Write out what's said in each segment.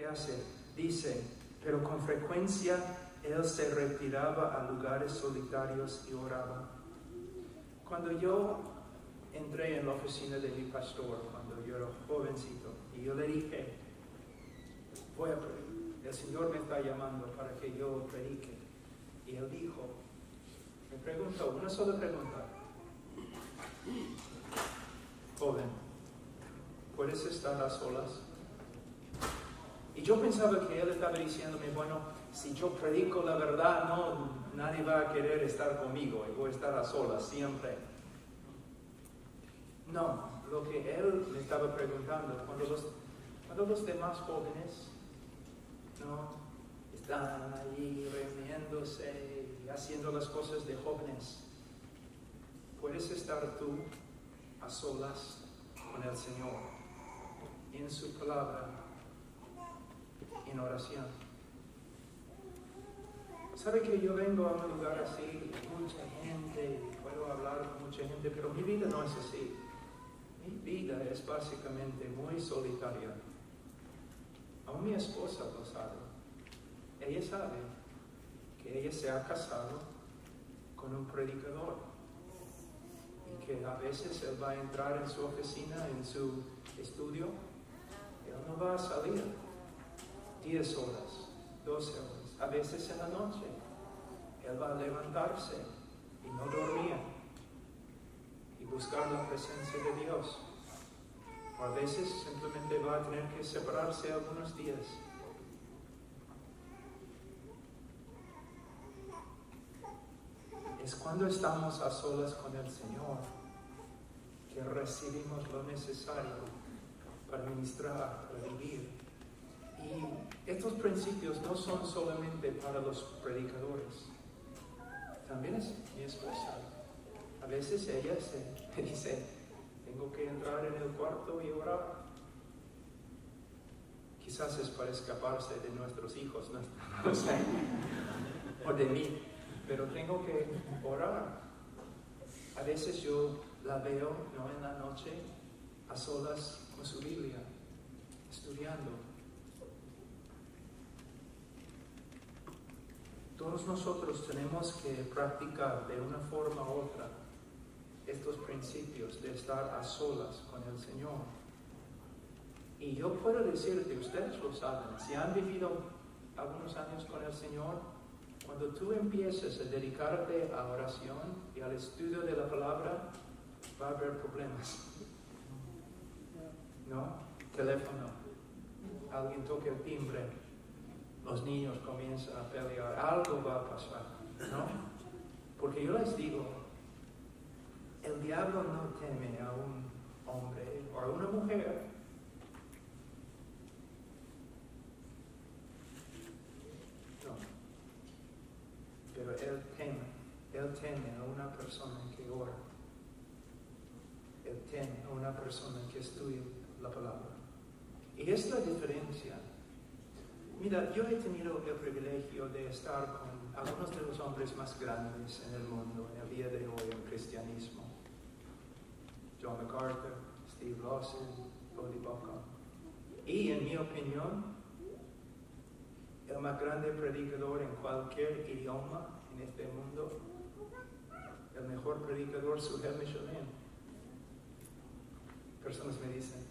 ¿Qué hace? Dice, pero con frecuencia él se retiraba a lugares solitarios y oraba. Cuando yo entré en la oficina de mi pastor, cuando yo era jovencito, y yo le dije, el Señor me está llamando para que yo predique. Y él dijo, me preguntó, una sola pregunta. Joven, ¿puedes estar a solas? Y yo pensaba que él estaba diciéndome, bueno, si yo predico la verdad, nadie va a querer estar conmigo y voy a estar a solas siempre. No, lo que él me estaba preguntando, cuando los demás jóvenes están allí reuniéndose y haciendo las cosas de jóvenes, ¿puedes estar tú a solas con el Señor, en su palabra, en oración? ¿Sabe que yo vengo a un lugar así, mucha gente, puedo hablar con mucha gente, pero mi vida no es así? Mi vida es básicamente muy solitaria. Aún mi esposa lo sabe. Ella sabe que ella se ha casado con un predicador y que a veces él va a entrar en su oficina, en su estudio, él no va a salir 10 horas, 12 horas, a veces en la noche. Él va a levantarse y no dormir y buscar la presencia de Dios. O a veces simplemente va a tener que separarse algunos días. Es cuando estamos a solas con el Señor que recibimos lo necesario para ministrar, para vivir. Y estos principios no son solamente para los predicadores. También es mi esposa. A veces ella me dice, tengo que entrar en el cuarto y orar. Quizás es para escaparse de nuestros hijos, no sé, o de mí, pero tengo que orar. A veces yo la veo, en la noche, a solas con su Biblia, estudiando. Todos nosotros tenemos que practicar de una forma u otra estos principios de estar a solas con el Señor. Y yo puedo decirte, ustedes lo saben, si han vivido algunos años con el Señor, cuando tú empieces a dedicarte a oración y al estudio de la palabra, va a haber problemas. ¿No? Teléfono, alguien toca el timbre, los niños comienzan a pelear, algo va a pasar, ¿no? Porque yo les digo, el diablo no teme a un hombre o a una mujer. No. Pero él teme a una persona que ora. Él teme a una persona que estudia la palabra. Y es la diferencia. Mira, yo he tenido el privilegio de estar con algunos de los hombres más grandes en el mundo, en el día de hoy, en el cristianismo. John MacArthur, Steve Lawson, Cody Buckham. Y, en mi opinión, el más grande predicador en cualquier idioma en este mundo, el mejor predicador, Suhail Michelin. Personas me dicen,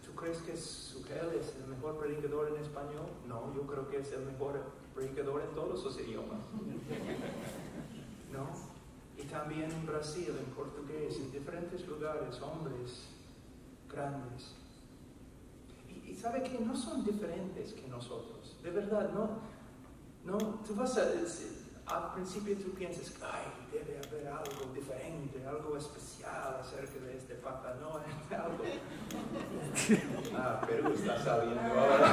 ¿tú crees que Suhail es el mejor predicador en español? No, yo creo que es el mejor predicador en todos los idiomas. ¿No? Y también en Brasil, en portugués, en diferentes lugares, hombres grandes. Y sabe que no son diferentes que nosotros. De verdad, no, tú vas al principio tú piensas, debe haber algo diferente, algo especial acerca de este papa. No, es algo. Perú está saliendo ahora.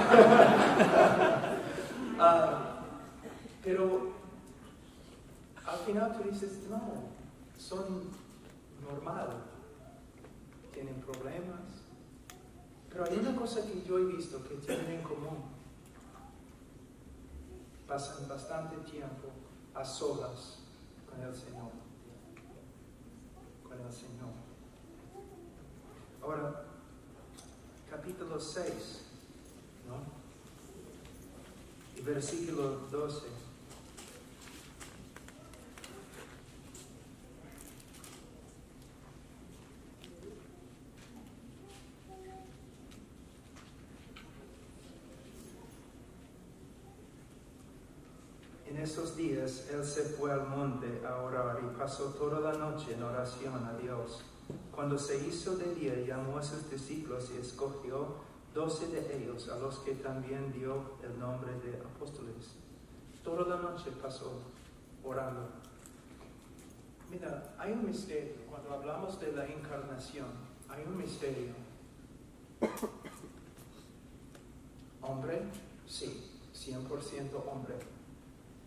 Pero al final tú dices, no, son normal, tienen problemas. Pero hay una cosa que yo he visto que tienen en común. Pasan bastante tiempo a solas con el Señor. Con el Señor. Ahora, capítulo 6, ¿no? versículo 12. En esos días él se fue al monte a orar y pasó toda la noche en oración a Dios. Cuando se hizo de día, llamó a sus discípulos y escogió 12 de ellos, a los que también dio el nombre de apóstoles. Toda la noche pasó orando. Mira, hay un misterio. Cuando hablamos de la encarnación, hay un misterio. Hombre, sí, 100% hombre.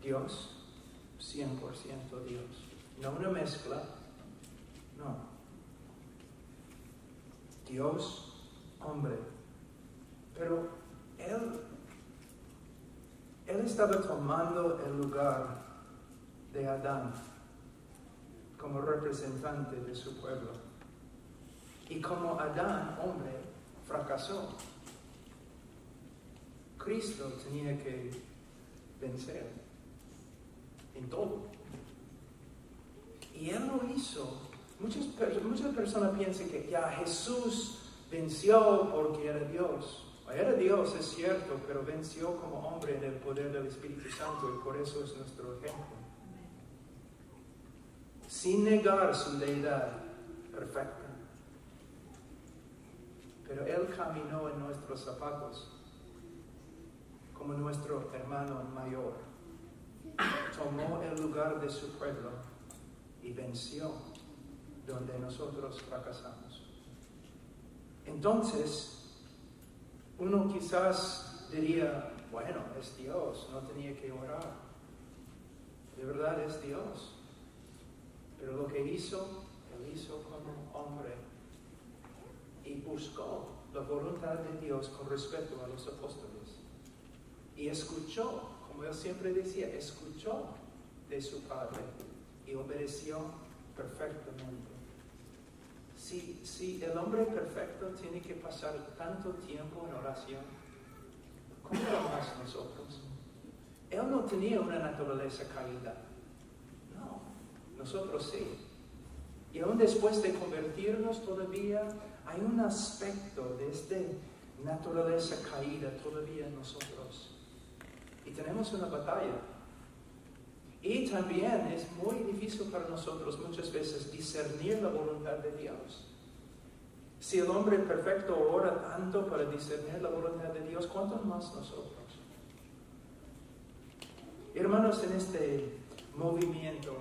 Dios, 100% Dios. No una mezcla, no. Dios, hombre. Pero Él estaba tomando el lugar de Adán como representante de su pueblo. Y como Adán, hombre, fracasó, Cristo tenía que vencer en todo. Y Él lo hizo. Muchas personas piensan que ya Jesús venció porque era Dios. Era Dios, es cierto, pero venció como hombre en el poder del Espíritu Santo y por eso es nuestro ejemplo. Sin negar su deidad perfecta. Pero Él caminó en nuestros zapatos como nuestro hermano mayor. Tomó el lugar de su pueblo y venció donde nosotros fracasamos. Entonces, uno quizás diría, bueno, es Dios, no tenía que orar. De verdad es Dios. Pero lo que hizo, Él hizo como hombre y buscó la voluntad de Dios con respecto a los apóstoles. Y escuchó, como Él siempre decía, escuchó de su Padre y obedeció perfectamente. Si el hombre perfecto tiene que pasar tanto tiempo en oración, ¿cómo más nosotros? Él no tenía una naturaleza caída. No, nosotros sí. Y aún después de convertirnos todavía hay un aspecto de esta naturaleza caída todavía en nosotros. Y tenemos una batalla. Y también es muy difícil para nosotros muchas veces discernir la voluntad de Dios. Si el hombre perfecto ora tanto para discernir la voluntad de Dios, ¿cuánto más nosotros? Hermanos, en este movimiento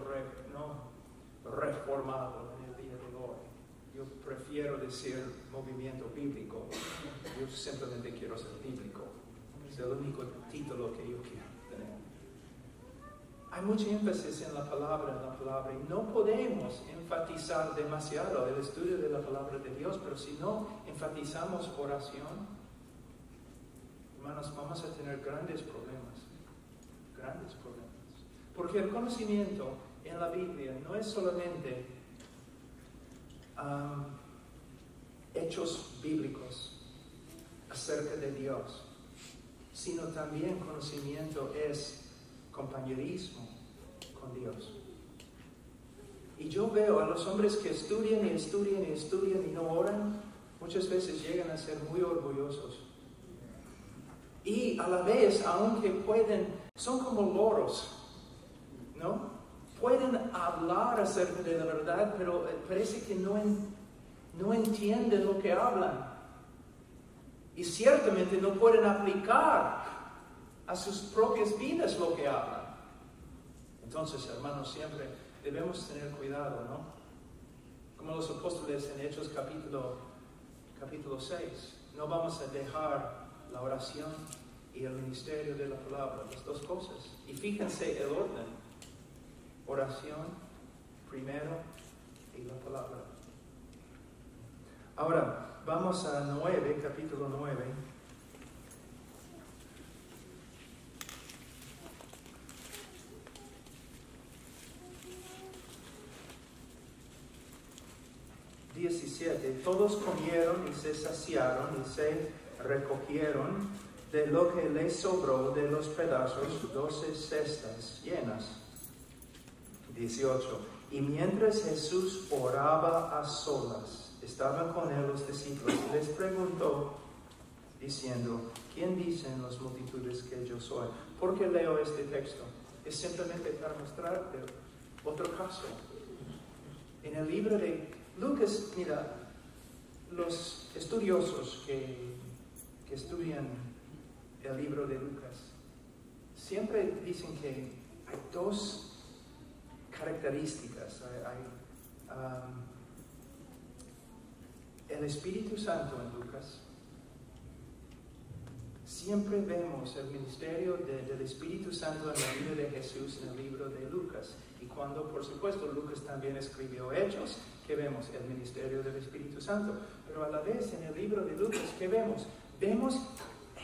reformado en el día de hoy, yo prefiero decir movimiento bíblico. Yo simplemente quiero ser bíblico. Es el único título que yo quiero tener. Hay mucho énfasis en la palabra, y no podemos enfatizar demasiado el estudio de la palabra de Dios, pero si no enfatizamos oración, hermanos, vamos a tener grandes problemas. Porque el conocimiento en la Biblia no es solamente hechos bíblicos acerca de Dios, sino también conocimiento es compañerismo con Dios. Y yo veo a los hombres que estudian y no oran, muchas veces llegan a ser muy orgullosos. Y a la vez, aunque son como loros, ¿no? Pueden hablar acerca de la verdad, pero parece que no entienden lo que hablan. Y ciertamente no pueden aplicar a sus propias vidas lo que hablan. Entonces, hermanos, siempre debemos tener cuidado, ¿no? Como los apóstoles en Hechos capítulo 6. No vamos a dejar la oración y el ministerio de la palabra, las dos cosas. Y fíjense el orden. Oración primero y la palabra. Ahora, vamos a capítulo 9. Todos comieron y se saciaron y se recogieron de lo que le sobró de los pedazos, 12 cestas llenas. 18. Y mientras Jesús oraba a solas, estaban con él los discípulos, y les preguntó, diciendo, ¿quién dicen las multitudes que yo soy? ¿Por qué leo este texto? Es simplemente para mostrarte otro caso. En el libro de Lucas, mira, los estudiosos que estudian el libro de Lucas siempre dicen que hay dos características. El Espíritu Santo en Lucas. Siempre vemos el ministerio del Espíritu Santo en la vida de Jesús en el libro de Lucas. Y cuando, por supuesto, Lucas también escribió Hechos, ¿qué vemos? El ministerio del Espíritu Santo. Pero a la vez en el libro de Lucas, ¿qué vemos? Vemos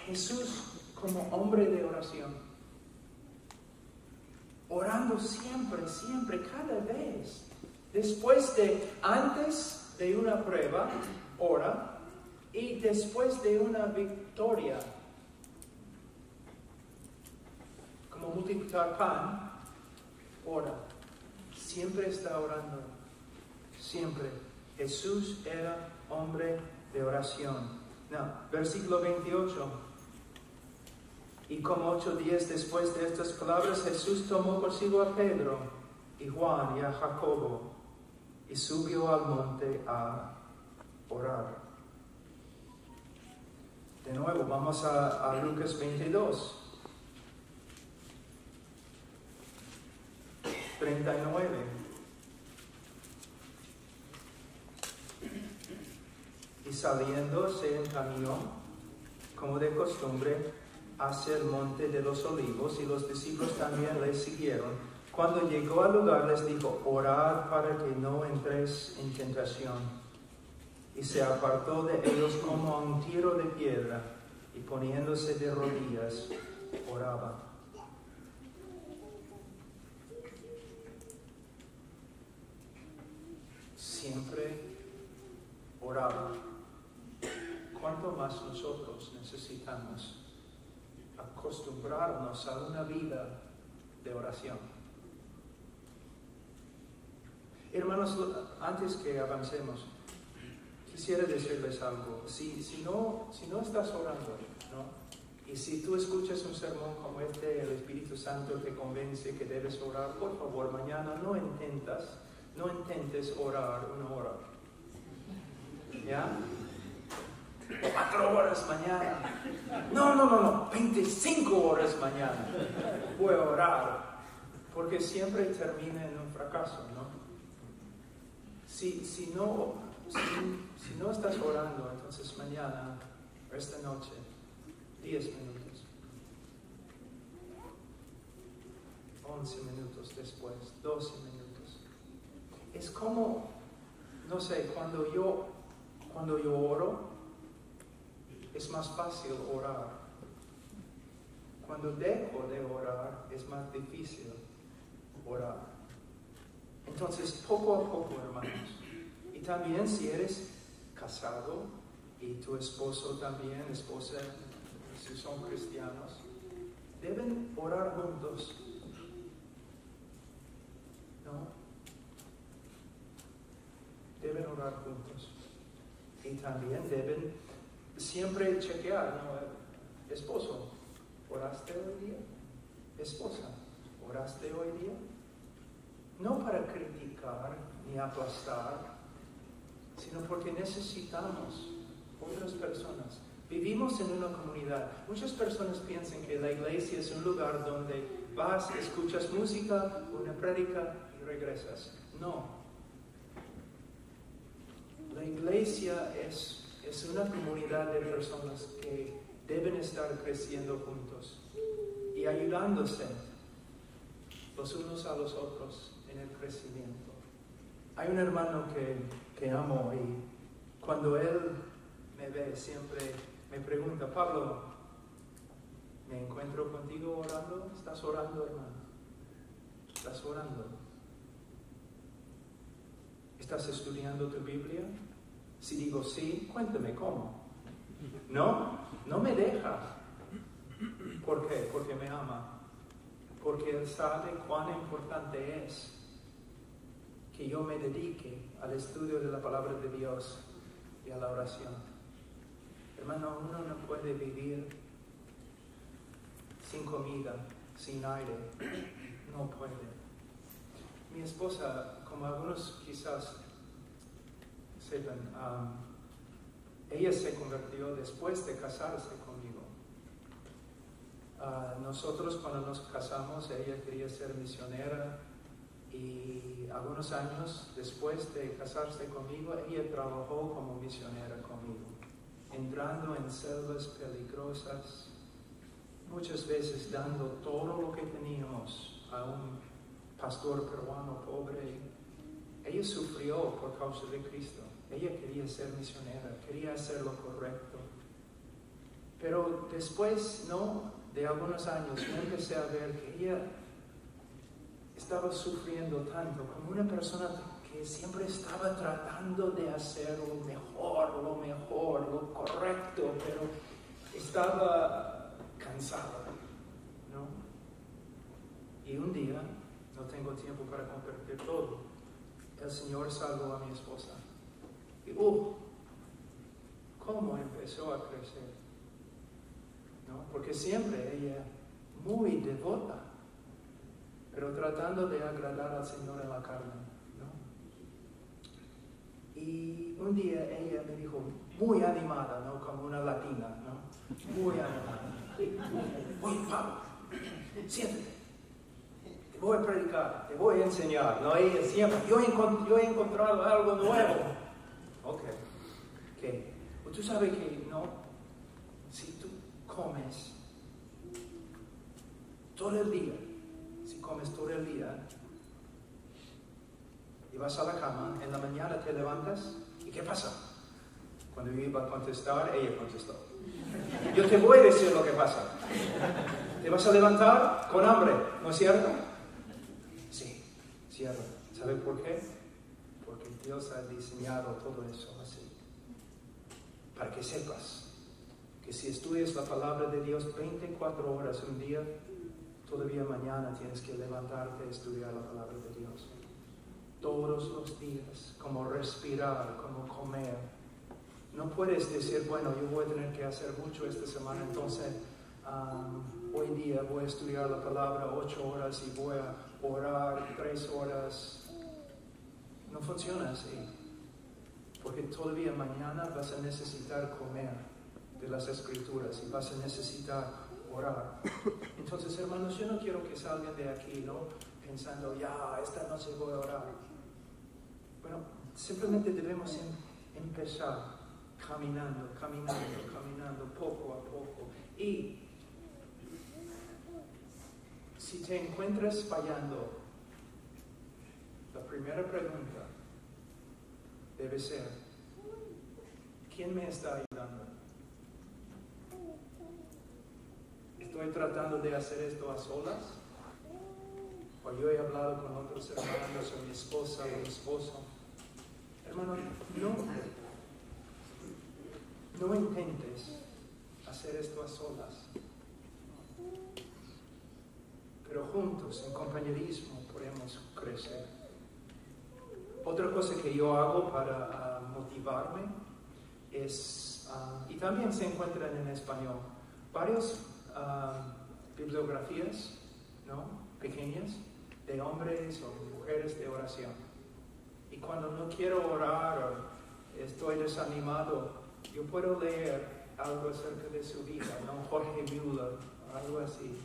Jesús como hombre de oración. Orando siempre, siempre, cada vez. Antes de una prueba, ora. Y después de una victoria, como multiplicar pan, ora. Siempre está orando. Siempre. Jesús era hombre de oración. Versículo 28. Y como 8 días después de estas palabras, Jesús tomó consigo a Pedro y Juan y a Jacobo y subió al monte a orar. De nuevo, vamos a Lucas 22. 39. Y saliendo se encaminó, como de costumbre, hacia el monte de los olivos, y los discípulos también le siguieron. Cuando llegó al lugar les dijo, orad para que no entréis en tentación. Y se apartó de ellos como a un tiro de piedra, y poniéndose de rodillas, oraba. Siempre oraba. ¿Cuánto más nosotros necesitamos acostumbrarnos a una vida de oración? Hermanos, antes que avancemos, quisiera decirles algo. Si no estás orando, ¿no? Y si tú escuchas un sermón como este, el Espíritu Santo te convence que debes orar, por favor, mañana no intentes orar 1 hora. ¿Ya? 4 horas mañana. No, 25 horas mañana. Voy a orar. Porque siempre termina en un fracaso, ¿no? Si no estás orando, entonces mañana, esta noche, 10 minutos, 11 minutos después, 12 minutos. Es como, no sé, cuando yo oro, es más fácil orar. Cuando dejo de orar, es más difícil orar. Entonces, poco a poco, hermanos. Y también si eres casado y tu esposo también, esposa, si son cristianos, deben orar juntos. ¿No? Deben orar juntos. Y también deben siempre chequear, ¿no? Esposo, ¿oraste hoy día? Esposa, ¿oraste hoy día? No para criticar ni aplastar, sino porque necesitamos otras personas. Vivimos en una comunidad. Muchas personas piensan que la iglesia es un lugar donde vas, escuchas música, una prédica y regresas. No. La iglesia es una comunidad de personas que deben estar creciendo juntos y ayudándose los unos a los otros en el crecimiento. Hay un hermano que amo y cuando él me ve siempre me pregunta, Pablo, ¿me encuentro contigo orando? ¿Estás orando, hermano? ¿Estás orando? ¿Estás estudiando tu Biblia? Si digo sí, cuéntame cómo. No me deja. ¿Por qué? Porque me ama. Porque Él sabe cuán importante es que yo me dedique al estudio de la palabra de Dios y a la oración. Hermano, uno no puede vivir sin comida, sin aire. No puede. Mi esposa, como algunos quizás sepan, ella se convirtió después de casarse conmigo. Nosotros cuando nos casamos, ella quería ser misionera y algunos años después de casarse conmigo, ella trabajó como misionera conmigo, entrando en selvas peligrosas, muchas veces dando todo lo que teníamos a un pastor peruano pobre. Ella sufrió por causa de Cristo. Ella quería ser misionera, quería hacer lo correcto. Pero después, de algunos años, yo empecé a ver que ella estaba sufriendo tanto como una persona que siempre estaba tratando de hacer lo mejor, lo correcto, pero estaba cansada, ¿no? Y un día, no tengo tiempo para compartir todo, el Señor salvó a mi esposa. Y cómo empezó a crecer, ¿no? Porque siempre ella muy devota, pero tratando de agradar al Señor en la carne, ¿no? Y un día ella me dijo, muy animada, ¿no? Como una latina, ¿no? Muy animada. Oye, Pablo, siéntate. Te voy a predicar, te voy a enseñar, ¿no? Ella siempre, yo he encontrado algo nuevo. Ok. Pues tú sabes que, ¿no? Si tú comes todo el día, y vas a la cama, en la mañana te levantas, ¿y qué pasa? Cuando yo iba a contestar, ella contestó. Yo te voy a decir lo que pasa. Te vas a levantar con hambre, ¿no es cierto? Sí, cierto. ¿Sabe por qué? Porque Dios ha diseñado todo eso así. Para que sepas que si estudias la palabra de Dios 24 horas un día, todavía mañana tienes que levantarte a estudiar la palabra de Dios. Todos los días, como respirar, como comer. No puedes decir, bueno, yo voy a tener que hacer mucho esta semana, entonces hoy día voy a estudiar la palabra 8 horas y voy a orar 3 horas. No funciona así. Porque todavía mañana vas a necesitar comer de las Escrituras y vas a necesitar orar. Entonces, hermanos, yo no quiero que salgan de aquí, ¿no? Pensando, ya, esta noche voy a orar. Bueno, simplemente debemos empezar caminando, poco a poco. Y si te encuentras fallando, la primera pregunta debe ser, ¿quién me está ayudando? ¿Estoy tratando de hacer esto a solas? ¿O yo he hablado con otros hermanos, o mi esposa, o mi esposo? Hermano, no intentes hacer esto a solas. Pero juntos, en compañerismo, podemos crecer. Otra cosa que yo hago para motivarme es, y también se encuentran en español, varias bibliografías, ¿no? Pequeñas, de hombres o mujeres de oración. Y cuando no quiero orar o estoy desanimado, yo puedo leer algo acerca de su vida, ¿no? Jorge Müller, algo así.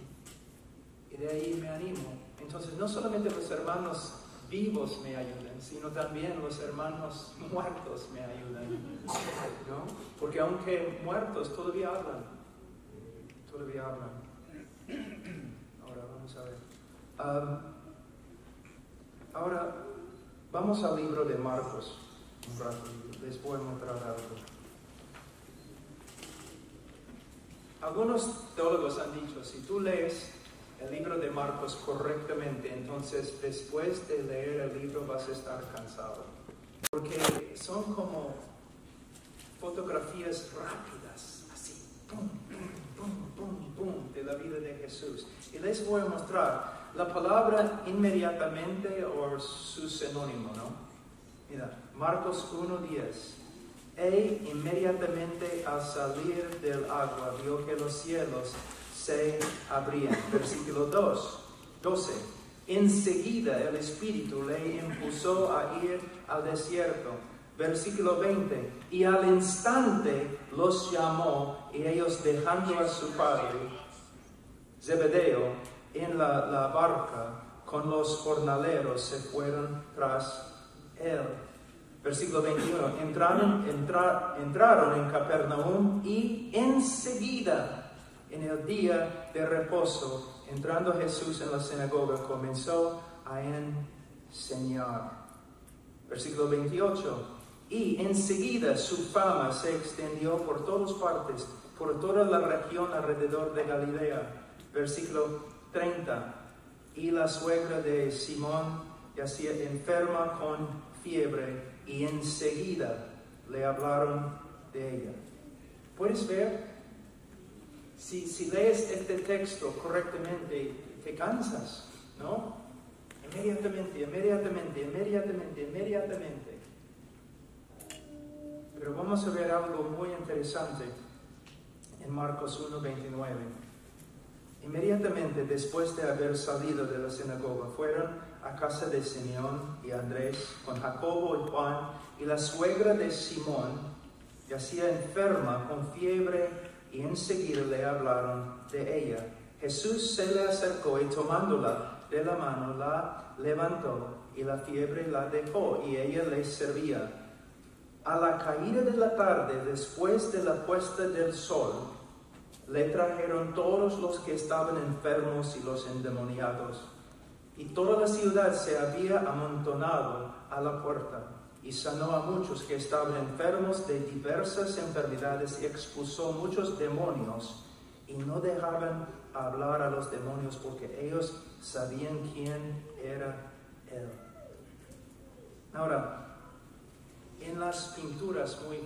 Y de ahí me animo. Entonces, no solamente los hermanos vivos me ayudan, sino también los hermanos muertos me ayudan, ¿no? Porque aunque muertos, todavía hablan. Ahora, vamos a ver. Ahora, vamos al libro de Marcos. Un rato, les voy a mostrar algo. Algunos teólogos han dicho, si tú lees el libro de Marcos correctamente, entonces después de leer el libro vas a estar cansado. Porque son como fotografías rápidas, así, pum, pum, pum, pum, pum, vida de Jesús. Y les voy a mostrar la palabra inmediatamente o su sinónimo, ¿no? Mira, Marcos 1:10. Inmediatamente al salir del agua vio que los cielos se abrían. Versículo 12. Enseguida el Espíritu le impulsó a ir al desierto. Versículo 20. Y al instante los llamó, y ellos, dejando a su padre Zebedeo en la barca con los jornaleros, se fueron tras él. Versículo 21. Entraron en Capernaum, y enseguida, en el día de reposo, entrando Jesús en la sinagoga, comenzó a enseñar. Versículo 28. Y enseguida su fama se extendió por todas partes, por toda la región alrededor de Galilea. Versículo 30. Y la suegra de Simón yacía enferma con fiebre, y enseguida le hablaron de ella. ¿Puedes ver? Si lees este texto correctamente, te cansas, ¿no? Inmediatamente. Pero vamos a ver algo muy interesante en Marcos 1:29. Inmediatamente después de haber salido de la sinagoga, fueron a casa de Simeón y Andrés con Jacobo y Juan, y la suegra de Simón yacía enferma con fiebre, y enseguida le hablaron de ella. Jesús se le acercó y tomándola de la mano la levantó, y la fiebre la dejó, y ella les servía. A la caída de la tarde, después de la puesta del sol, le trajeron todos los que estaban enfermos y los endemoniados. Y toda la ciudad se había amontonado a la puerta, y sanó a muchos que estaban enfermos de diversas enfermedades, y expulsó muchos demonios, y no dejaban hablar a los demonios, porque ellos sabían quién era él. Ahora, en las pinturas muy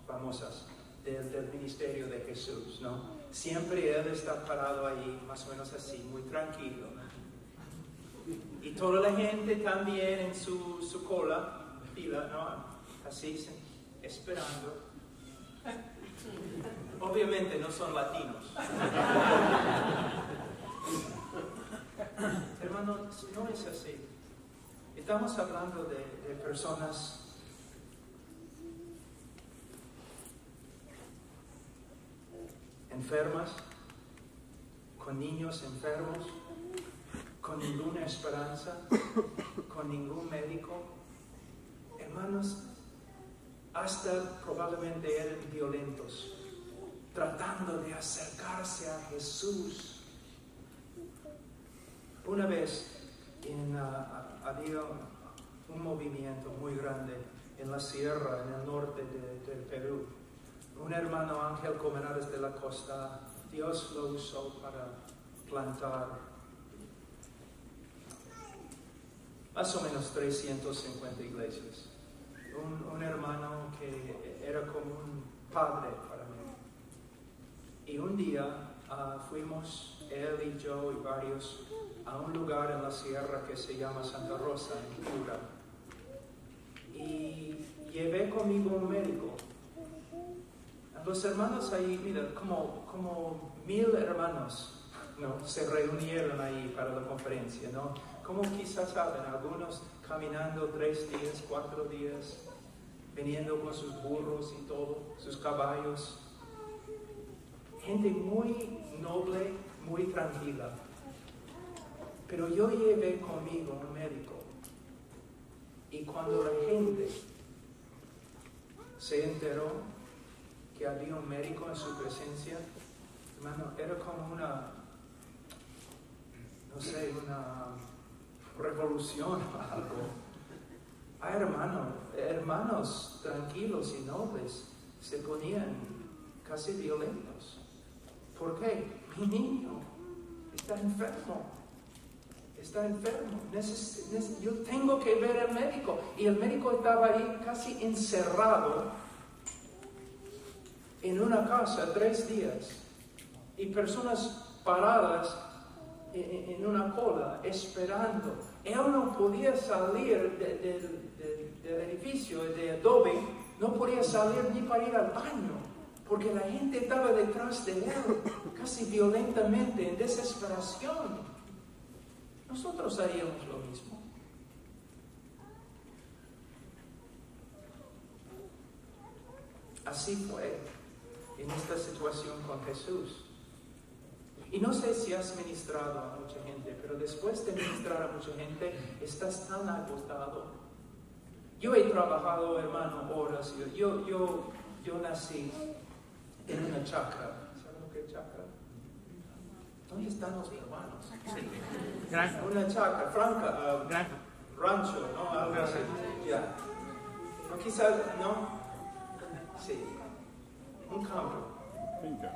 famosas del ministerio de Jesús, ¿no? Siempre él está parado ahí, más o menos así, muy tranquilo. Y toda la gente también en su fila, ¿no? Así, esperando. Obviamente no son latinos. Hermano, no es así. Estamos hablando de personas enfermas, con niños enfermos, con ninguna esperanza, con ningún médico. Hermanos, hasta probablemente eran violentos, tratando de acercarse a Jesús. Una vez había un movimiento muy grande en la sierra, en el norte del Perú. Un hermano Ángel Colmenares de la Costa, Dios lo usó para plantar más o menos 350 iglesias. Un hermano que era como un padre para mí. Y un día fuimos, él y yo y varios, a un lugar en la sierra que se llama Santa Rosa, en Piura. Y llevé conmigo un médico. Los hermanos ahí, mira, como 1000 hermanos, ¿no? Se reunieron ahí para la conferencia, ¿no? Como quizás saben, algunos caminando 3 días, 4 días, viniendo con sus burros y todo, sus caballos. Gente muy noble, muy tranquila. Pero yo llevé conmigo un médico. Y cuando la gente se enteró que había un médico en su presencia, hermano, era como una revolución o algo. Hermanos tranquilos y nobles se ponían casi violentos. ¿Por qué? Mi niño está enfermo. Yo tengo que ver al médico. Y el médico estaba ahí casi encerrado en una casa 3 días. y personas paradas en una cola esperando. Él no podía salir del edificio de adobe, no podía salir ni para ir al baño, porque la gente estaba detrás de él, casi violentamente, en desesperación. Nosotros haríamos lo mismo. Así fue en esta situación con Jesús. Y no sé si has ministrado a mucha gente, pero después de ministrar a mucha gente, estás tan agotado. Yo he trabajado, hermano, horas. Yo nací en una chacra. ¿Sabes lo que es chacra? ¿Dónde están los hermanos? Sí. Una chacra, franca, rancho, ¿no? Algo así. Ya. No, quizás, ¿no? Sí. Un campo.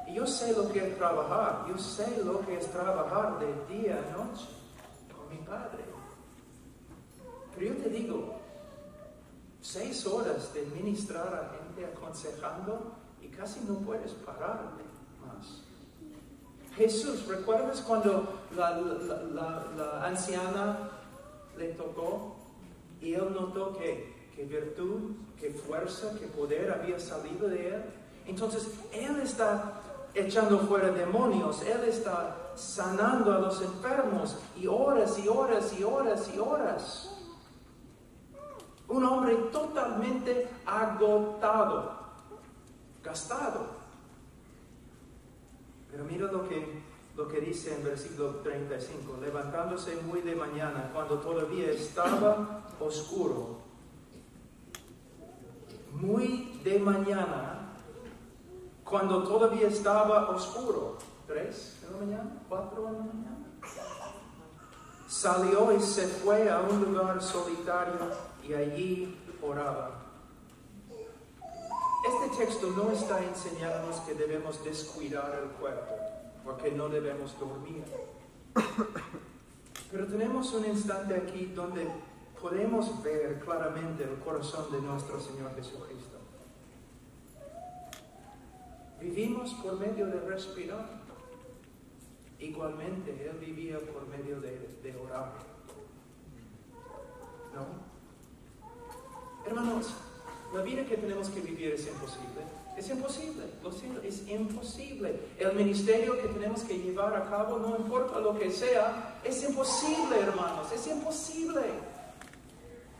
Y yo sé lo que es trabajar. Yo sé lo que es trabajar de día a noche con mi padre. Pero yo te digo, 6 horas de ministrar a gente aconsejando y casi no puedes pararte más. Jesús, ¿recuerdas cuando la anciana le tocó y él notó que virtud, que fuerza, que poder había salido de él? Entonces, Él está echando fuera demonios, Él está sanando a los enfermos, y horas y horas y horas y horas. Un hombre totalmente agotado, gastado. Pero mira lo que dice en versículo 35. Levantándose muy de mañana, cuando todavía estaba oscuro. Muy de mañana, cuando todavía estaba oscuro. 3 de la mañana, 4 de la mañana. Salió y se fue a un lugar solitario y allí oraba. Este texto no está enseñándonos que debemos descuidar el cuerpo, porque no debemos dormir. Pero tenemos un instante aquí donde podemos ver claramente el corazón de nuestro Señor Jesucristo. Vivimos por medio de respirar. Igualmente, Él vivía por medio de orar. ¿No? Hermanos, la vida que tenemos que vivir es imposible. Es imposible, lo siento, es imposible. El ministerio que tenemos que llevar a cabo, no importa lo que sea, es imposible, hermanos, es imposible.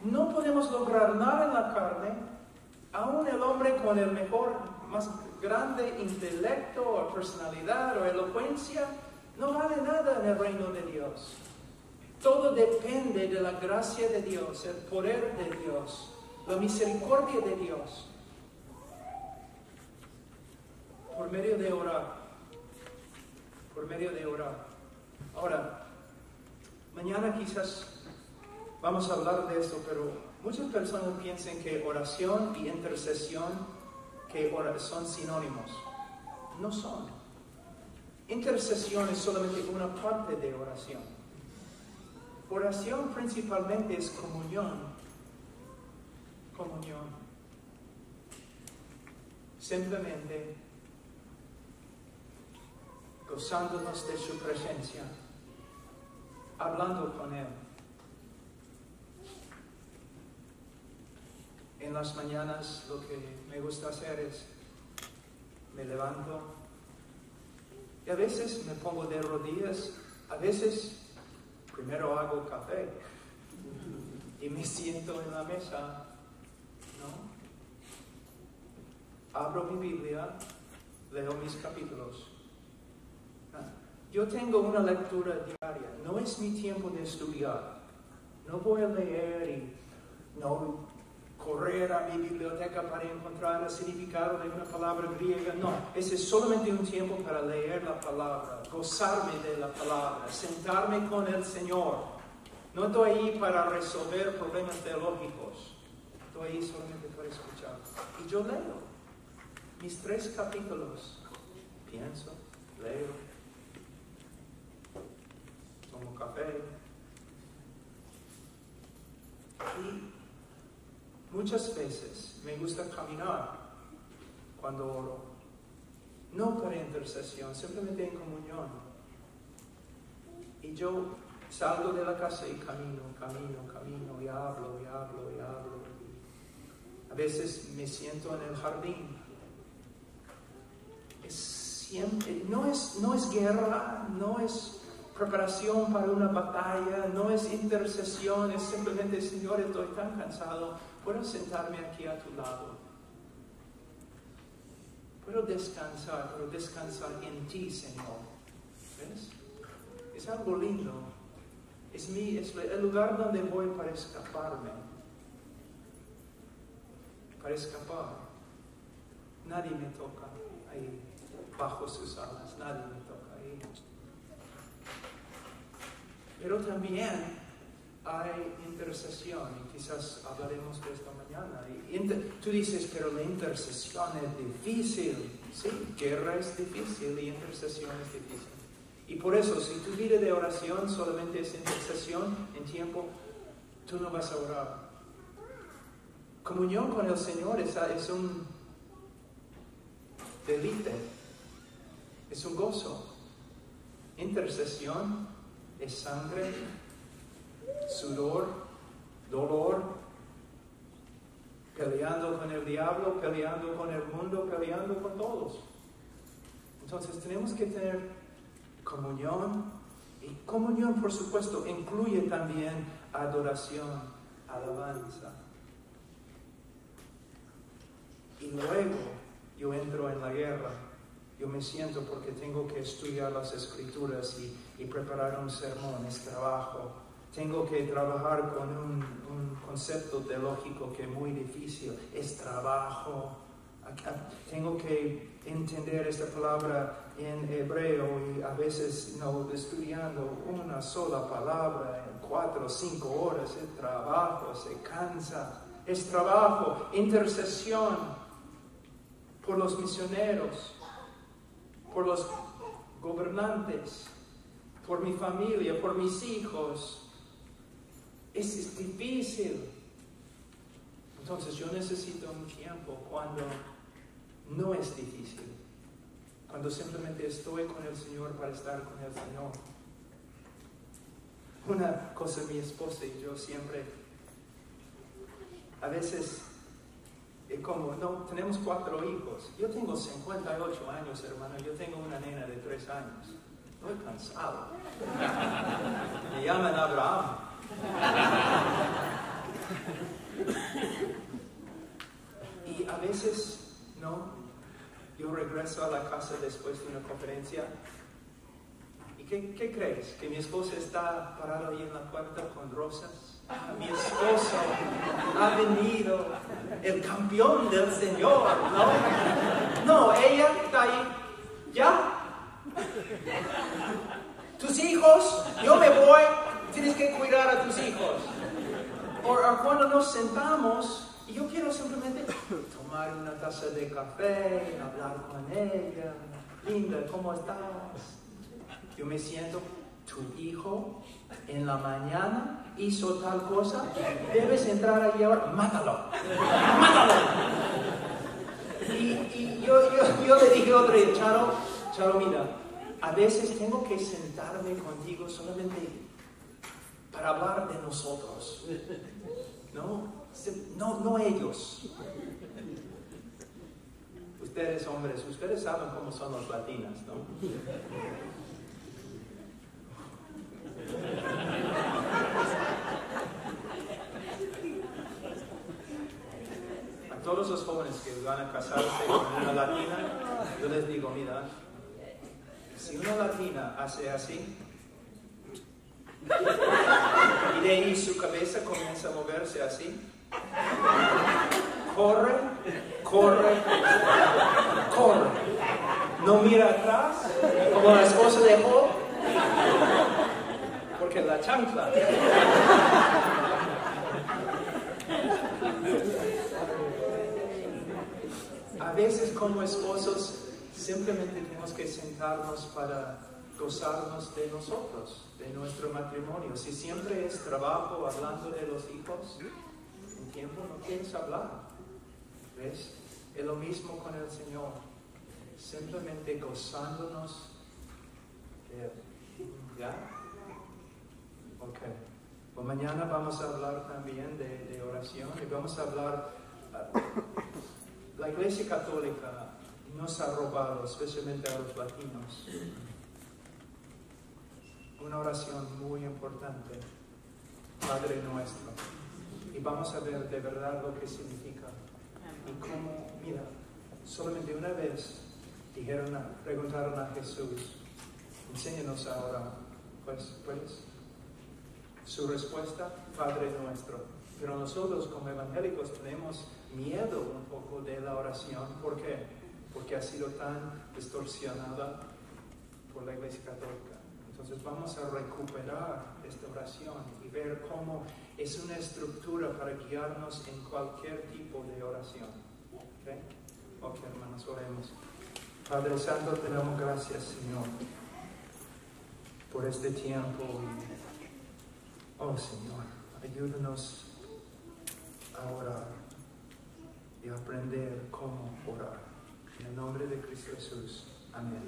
No podemos lograr nada en la carne. Aún el hombre con el mejor, más grande intelecto o personalidad o elocuencia no vale nada en el reino de Dios. Todo depende de la gracia de Dios, el poder de Dios, la misericordia de Dios. Por medio de orar. Por medio de orar. Ahora, mañana quizás vamos a hablar de esto, pero muchas personas piensan que oración y intercesión son sinónimos. No son. Intercesión es solamente una parte de oración. Oración principalmente es comunión. Comunión. Simplemente gozándonos de su presencia, hablando con Él. En las mañanas lo que me gusta hacer es, me levanto y a veces me pongo de rodillas, a veces primero hago café y me siento en la mesa, ¿no? Abro mi Biblia, leo mis capítulos. Yo tengo una lectura diaria, no es mi tiempo de estudiar. No voy a leer y no correr a mi biblioteca para encontrar el significado de una palabra griega. No, ese es solamente un tiempo para leer la palabra, gozarme de la palabra, sentarme con el Señor. No estoy ahí para resolver problemas teológicos. Estoy ahí solamente para escuchar. Y yo leo mis 3 capítulos. Pienso, leo, tomo café. Y muchas veces me gusta caminar cuando oro. No para intercesión, simplemente en comunión. Y yo salgo de la casa y camino, y hablo. A veces me siento en el jardín. No es guerra, no es preparación para una batalla, no es intercesión, es simplemente, Señor, estoy tan cansado, puedo sentarme aquí a tu lado. Puedo descansar en ti, Señor. ¿Ves? Es algo lindo. Es el lugar donde voy para escaparme. Para escapar. Nadie me toca ahí, bajo sus alas. Nadie me toca ahí. Pero también hay intercesión, y quizás hablaremos de esto mañana. Tú dices, pero la intercesión es difícil. Sí, guerra es difícil y intercesión es difícil. Y por eso, si tu vida de oración solamente es intercesión en tiempo, tú no vas a orar. Comunión con el Señor es un deleite, es un gozo. Intercesión es sangre, sudor, dolor, peleando con el diablo, peleando con el mundo, peleando con todos. Entonces tenemos que tener comunión, y comunión, por supuesto, incluye también adoración, alabanza. Y luego yo entro en la guerra. Yo me siento porque tengo que estudiar las Escrituras y preparar un sermón, es trabajo. Tengo que trabajar con un concepto teológico que es muy difícil, es trabajo. Tengo que entender esta palabra en hebreo y a veces no estudiando una sola palabra en 4 o 5 horas. Es trabajo, se cansa. Es trabajo, intercesión por los misioneros, por los gobernantes, por mi familia, por mis hijos. Es difícil. Entonces yo necesito un tiempo cuando no es difícil, cuando simplemente estoy con el Señor para estar con el Señor. Una cosa, mi esposa y yo siempre, a veces, tenemos 4 hijos. Yo tengo 58 años, hermano. Yo tengo una nena de 3 años. Estoy cansado. Me llaman Abraham. Y a veces, yo regreso a la casa después de una conferencia. ¿Y qué crees? ¿Que mi esposa está parada ahí en la puerta con rosas? Mi esposo ha venido, el campeón del Señor, ¿no? No, ella está ahí. ¿Ya? Tus hijos, yo me voy, tienes que cuidar a tus hijos. O cuando nos sentamos, y yo quiero simplemente tomar una taza de café, hablar con ella. Linda, ¿cómo estás? Yo me siento, tu hijo en la mañana hizo tal cosa, debes entrar allí ahora, mátalo. Y yo le dije a otra vez, Charo, mira, a veces tengo que sentarme contigo solamente para hablar de nosotros, no ellos. Ustedes hombres, ustedes saben cómo son los latinos, ¿no? A todos los jóvenes que van a casarse con una latina, yo les digo, mira, si una latina hace así, y de ahí su cabeza comienza a moverse así, corre, no mira atrás, como la esposa de Job, porque la chancla. A veces como esposos simplemente tenemos que sentarnos para gozarnos de nosotros, de nuestro matrimonio. Si siempre es trabajo hablando de los hijos, en tiempo no quieres hablar. ¿Ves? Es lo mismo con el Señor. simplemente gozándonos. ¿Ya? Ok. Pues mañana vamos a hablar también de oración y vamos a hablar. La Iglesia Católica nos ha robado, especialmente a los latinos, una oración muy importante, Padre Nuestro. Y vamos a ver de verdad lo que significa. Y cómo, mira, solamente una vez preguntaron a Jesús, enséñanos ahora, pues, su respuesta, Padre Nuestro. Pero nosotros como evangélicos tenemos miedo un poco de la oración. ¿Por qué? Porque ha sido tan distorsionada por la Iglesia Católica. Entonces vamos a recuperar esta oración y ver cómo es una estructura para guiarnos en cualquier tipo de oración. ¿Ok? Ok, hermanos, oremos. Padre Santo, te damos gracias, Señor, por este tiempo. Oh, Señor, ayúdanos a orar y a aprender cómo orar. En el nombre de Cristo Jesús. Amén.